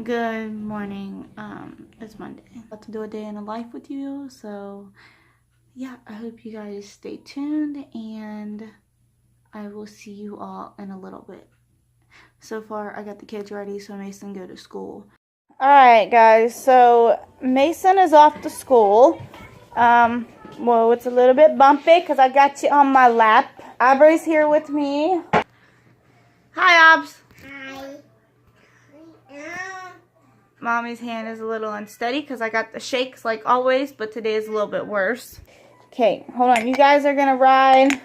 Good morning. It's Monday. About to do a day in the life with you, so yeah, I hope you guys stay tuned and I will see you all in a little bit. So far, I got the kids ready so Mason go to school. Alright guys, so Mason is off to school. Well, it's a little bit bumpy because I got you on my lap. Aubrey's here with me. Hi, Obs. Mommy's hand is a little unsteady because I got the shakes like always, but today is a little bit worse. Okay, hold on. You guys are going to ride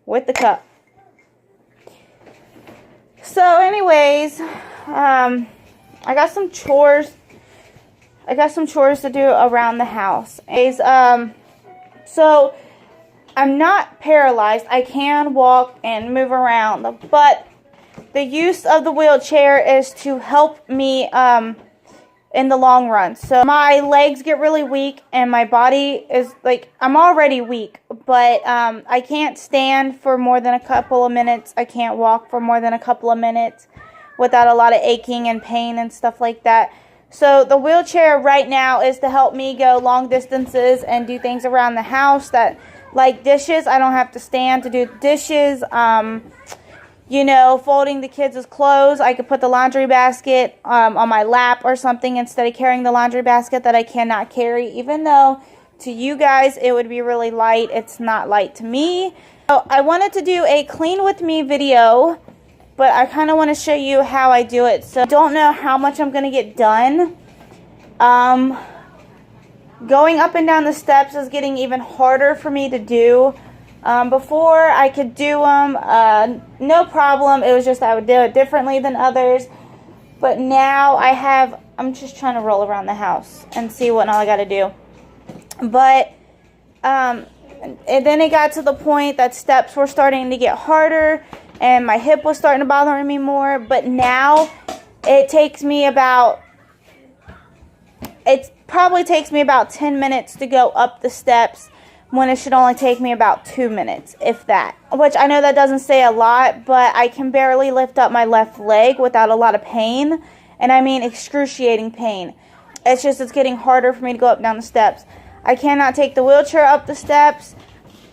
with the cup. So anyways, I got some chores. I got some chores to do around the house. So I'm not paralyzed. I can walk and move around, but the use of the wheelchair is to help me in the long run. So my legs get really weak and my body is like, I'm already weak, but I can't stand for more than a couple of minutes. I can't walk for more than a couple of minutes without a lot of aching and pain and stuff like that. So the wheelchair right now is to help me go long distances and do things around the house that, like dishes, I don't have to stand to do dishes. You know, folding the kids' clothes. I could put the laundry basket on my lap or something instead of carrying the laundry basket that I cannot carry. Even though to you guys it would be really light, it's not light to me. So I wanted to do a clean with me video, but I kind of want to show you how I do it. So I don't know how much I'm going to get done. Going up and down the steps is getting even harder for me to do. Before I could do them, no problem. It was just I would do it differently than others. But now I'm just trying to roll around the house and see what all I got to do. But, and then it got to the point that steps were starting to get harder and my hip was starting to bother me more. But now it probably takes me about 10 minutes to go up the steps, when it should only take me about 2 minutes, if that. Which I know that doesn't say a lot, but I can barely lift up my left leg without a lot of pain. And I mean excruciating pain. It's getting harder for me to go up and down the steps. I cannot take the wheelchair up the steps,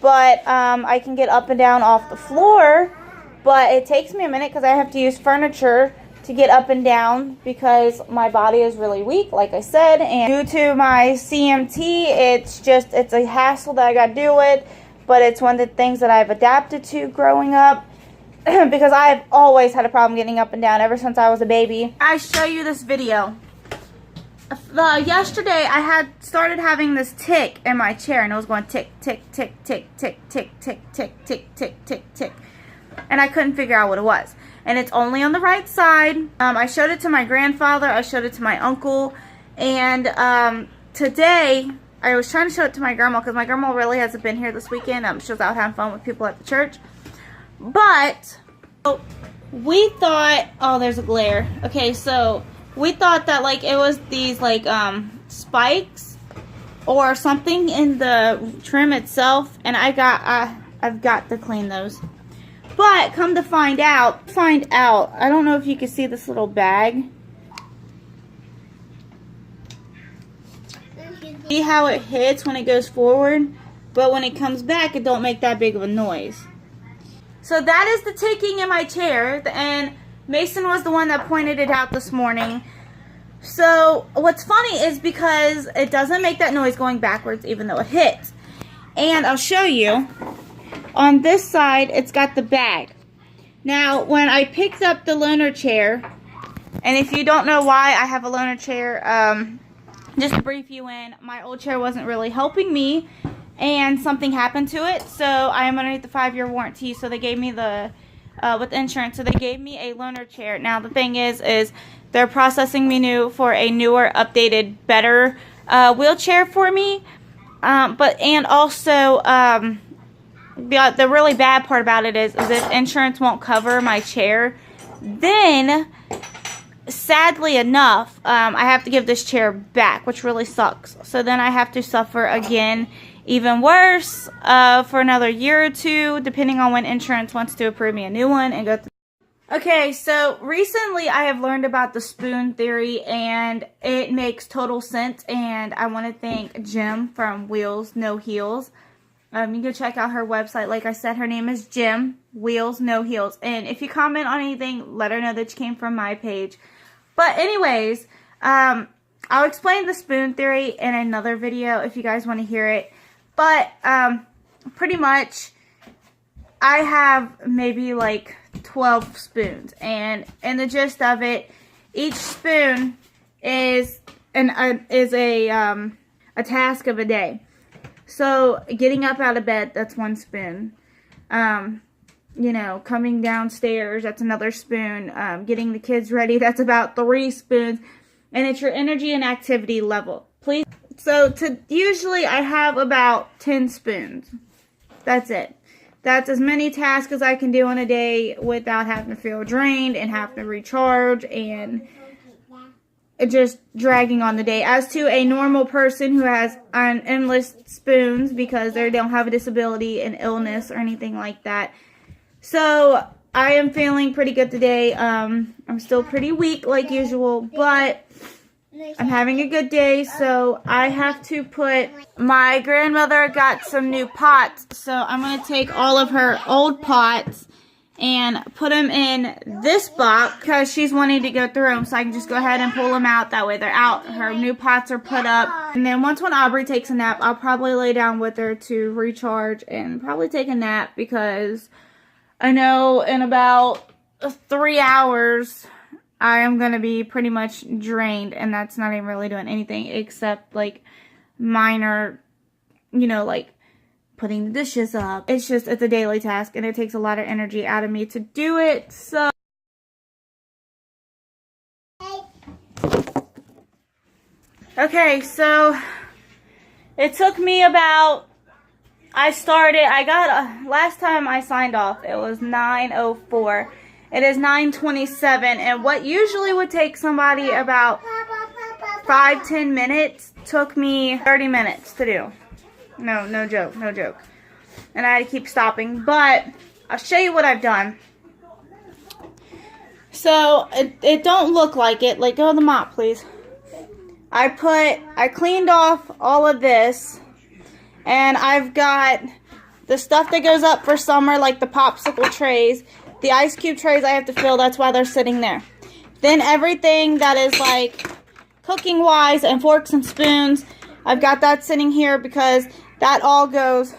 but I can get up and down off the floor. But it takes me a minute because I have to use furniture to get up and down because my body is really weak, like I said, and due to my CMT, it's a hassle that I got to deal with, but it's one of the things that I've adapted to growing up because I've always had a problem getting up and down ever since I was a baby. I show you this video. Yesterday I had started having this tick in my chair and it was going tick, tick, tick, tick, tick, tick, tick, tick, tick, tick, tick, tick, and I couldn't figure out what it was. And it's only on the right side. I showed it to my grandfather. I showed it to my uncle. And today, I was trying to show it to my grandma because my grandma really hasn't been here this weekend. She was out having fun with people at the church. But we thought, oh, there's a glare. Okay, so we thought that like it was these like spikes or something in the trim itself. And I've got to clean those. But come to find out, I don't know if you can see this little bag. See how it hits when it goes forward? But when it comes back, it don't make that big of a noise. So that is the ticking in my chair. And Mason was the one that pointed it out this morning. So what's funny is because it doesn't make that noise going backwards even though it hits. And I'll show you. On this side, it's got the bag. Now, when I picked up the loaner chair, and if you don't know why I have a loaner chair, just to brief you in, my old chair wasn't really helping me, and something happened to it, so I am underneath the 5-year warranty, so they gave me with insurance, so they gave me a loaner chair. Now, the thing is they're processing me for a newer, updated, better wheelchair for me, and also, the really bad part about it is if insurance won't cover my chair, then sadly enough, I have to give this chair back, which really sucks. So then I have to suffer again, even worse, for another year or two, depending on when insurance wants to approve me a new one and go through. Okay, so recently I have learned about the spoon theory, and it makes total sense, and I want to thank Jim from Wheels No Heels. You can check out her website. Like I said, her name is Jim, Wheels No Heels. And if you comment on anything, let her know that you came from my page. But anyways, I'll explain the spoon theory in another video if you guys want to hear it. But pretty much, I have maybe like 12 spoons, and in the gist of it, each spoon is a task of a day. So getting up out of bed, that's one spoon. You know, coming downstairs, that's another spoon. Getting the kids ready, that's about 3 spoons. And it's your energy and activity level. Please. So usually I have about 10 spoons. That's it. That's as many tasks as I can do in a day without having to feel drained and having to recharge and just dragging on the day. As to a normal person who has endless spoons because they don't have a disability, an illness, or anything like that. So I am feeling pretty good today. I'm still pretty weak like usual, but I'm having a good day, so I have to put, my grandmother got some new pots, so I'm going to take all of her old pots and put them in this box because she's wanting to go through them, so I can just go ahead and pull them out. That way they're out. Her new pots are put up, and then when Aubrey takes a nap, I'll probably lay down with her to recharge and probably take a nap, because I know in about 3 hours I am going to be pretty much drained, and that's not even really doing anything except like minor, you know, like putting the dishes up. It's a daily task, and it takes a lot of energy out of me to do it. So okay, so it took me about, last time I signed off, it was 9:04. It is 9:27, and what usually would take somebody about 5-10 minutes took me 30 minutes to do. No joke. And I had to keep stopping, but I'll show you what I've done. So it don't look like it. Like, go to the mop, please. I cleaned off all of this, and I've got the stuff that goes up for summer, like the popsicle trays. The ice cube trays I have to fill, that's why they're sitting there. Then everything that is like cooking wise and forks and spoons, I've got that sitting here because that all goes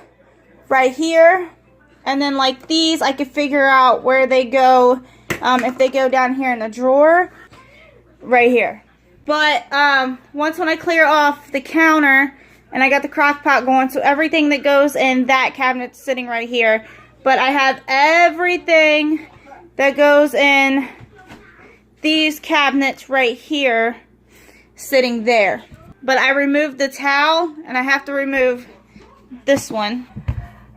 right here. And then like these, I could figure out where they go, if they go down here in the drawer, right here. But once when I clear off the counter, and I got the crock pot going, so everything that goes in that cabinet's sitting right here. But I have everything that goes in these cabinets right here sitting there. But I removed the towel, and I have to remove this one.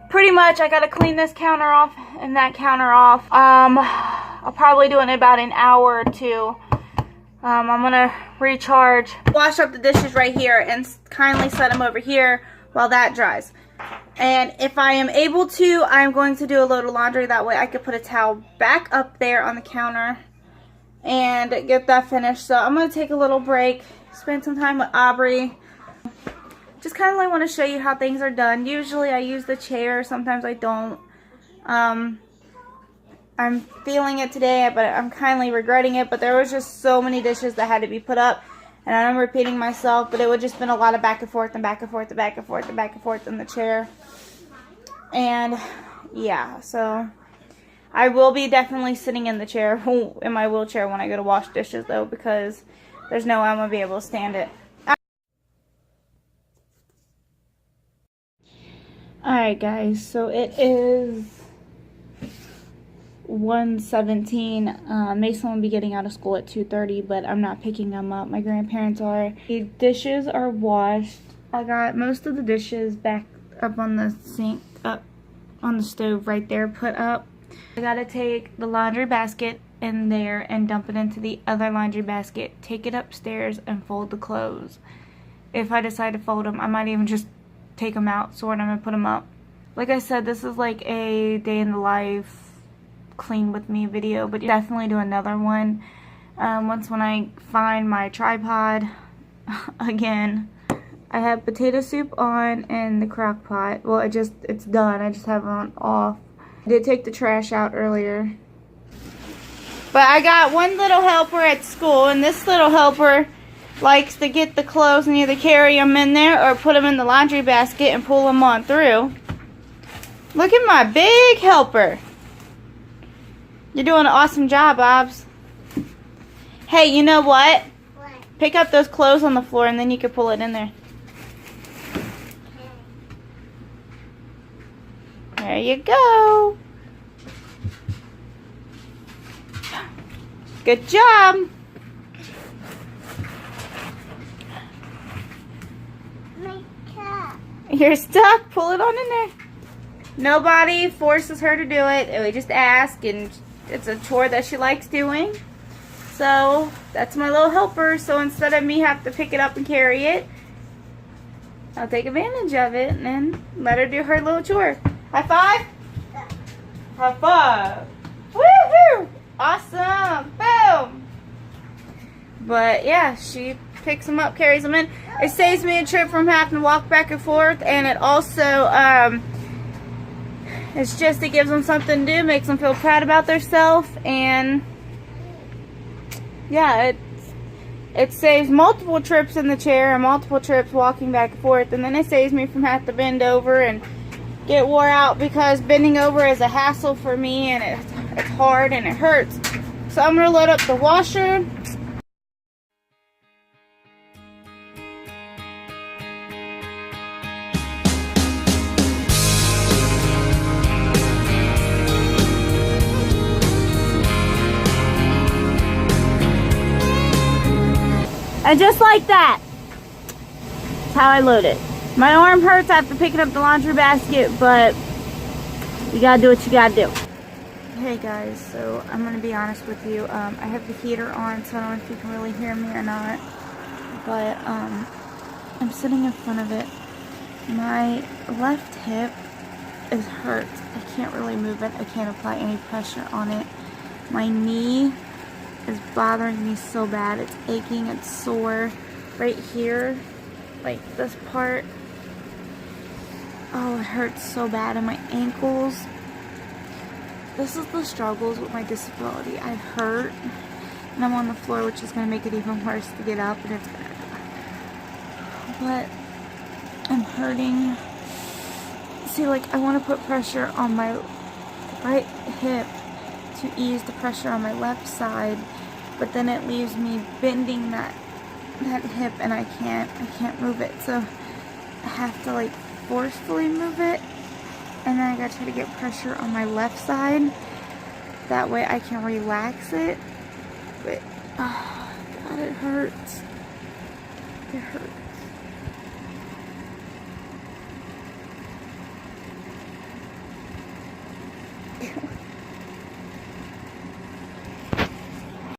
Pretty much, I got to clean this counter off and that counter off. I'll probably do it in about an hour or two. I'm going to recharge, wash up the dishes right here, and kindly set them over here while that dries. And if I am able to, I'm going to do a load of laundry. That way I could put a towel back up there on the counter and get that finished. So I'm going to take a little break, spend some time with Aubrey. Just kind of like want to show you how things are done. Usually I use the chair, sometimes I don't. I'm feeling it today, but I'm kindly regretting it. But there was just so many dishes that had to be put up. And I'm repeating myself, but it would just been a lot of back and forth and back and forth and back and forth and back and forth in the chair. And yeah, so I will be definitely sitting in the chair, in my wheelchair, when I go to wash dishes though, because there's no way I'm going to be able to stand it. Alright guys, so it is 1:17. Mason will be getting out of school at 2:30, but I'm not picking them up. My grandparents are. The dishes are washed. I got most of the dishes back up on the sink, up on the stove right there, put up. I gotta take the laundry basket in there and dump it into the other laundry basket, take it upstairs and fold the clothes. If I decide to fold them, I might even just take them out, sort them, and put them up. Like I said, this is like a day in the life clean with me video, but definitely do another one once when I find my tripod again. I have potato soup on in the crock pot. Well, it's done. I just have it on off. I did take the trash out earlier. But I got one little helper at school, and this little helper likes to get the clothes and either carry them in there or put them in the laundry basket and pull them on through. Look at my big helper. You're doing an awesome job, Bobs. Hey, you know what? What? Pick up those clothes on the floor and then you can pull it in there. There you go. Good job. My cup. You're stuck. Pull it on in there. Nobody forces her to do it. We just ask, and it's a chore that she likes doing. So that's my little helper. So instead of me have to pick it up and carry it, I'll take advantage of it and then let her do her little chore. High five. High five. Woohoo! Awesome. Boom. But yeah, she picks them up, carries them in. It saves me a trip from having to walk back and forth, and it also it's just, it gives them something to do, makes them feel proud about themselves, and yeah, it saves multiple trips in the chair and multiple trips walking back and forth, and then it saves me from having to bend over and get wore out, because bending over is a hassle for me, and it's hard and it hurts. So I'm gonna load up the washer. And just like that, that's how I load it. My arm hurts after picking up the laundry basket, but you gotta do what you gotta do. Hey guys, so I'm gonna be honest with you. I have the heater on, so I don't know if you can really hear me or not. But I'm sitting in front of it. My left hip is hurt. I can't really move it. I can't apply any pressure on it. My knee is bothering me so bad. It's aching, it's sore right here, like this part. Oh, it hurts so bad. And my ankles. This is the struggles with my disability. I hurt and I'm on the floor, which is going to make it even worse to get up, and it's going to, but I'm hurting. See, like, I want to put pressure on my right hip to ease the pressure on my left side, but then it leaves me bending that hip, and I can't move it. So I have to like forcefully move it, and then I gotta try to get pressure on my left side. That way I can relax it. But oh God, it hurts. It hurts.